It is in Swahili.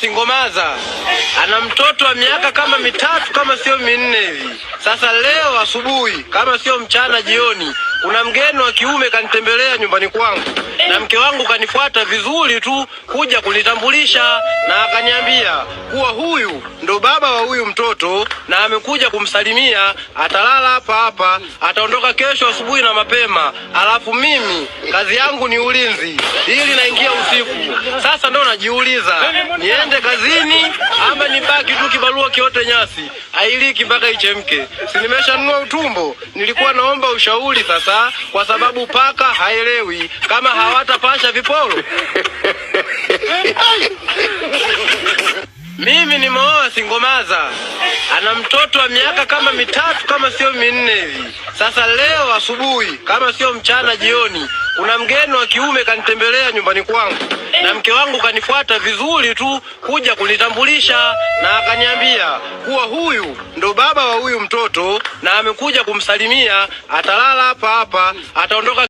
Singomaza ana mtoto wa miaka kama mitatu kama sio minne hivi. Sasa leo asubuhi kama sio mchana jioni, kuna mgeni wa kiume kanitembelea nyumbani kwangu, na mke wangu kanifuata vizuri tu kuja kunitambulisha, na akaniambia kuwa huyu ndo baba wa huyu mtoto na amekuja kumsalimia, atalala hapa hapa, ataondoka kesho asubuhi na mapema, alafu mimi kazi yangu ni ulinzi ili naingia usiku. Sasa ndo najiuliza niende kazini ama nibaki tu kibarua kiote nyasi ailiki mpaka ichemke? Si nimeshanunua utumbo? Nilikuwa naomba ushauri sasa, kwa sababu paka haelewi kama hawatapasha viporo. Mimi nimeoa Singomaza ana mtoto wa miaka kama mitatu kama sio minne hivi. Sasa leo asubuhi kama sio mchana jioni, kuna mgeni wa kiume kanitembelea nyumbani kwangu, na mke wangu kanifuata vizuri tu kuja kunitambulisha, na akaniambia kuwa huyu ndo baba wa huyu mtoto na amekuja kumsalimia, atalala hapa hapa, ataondoka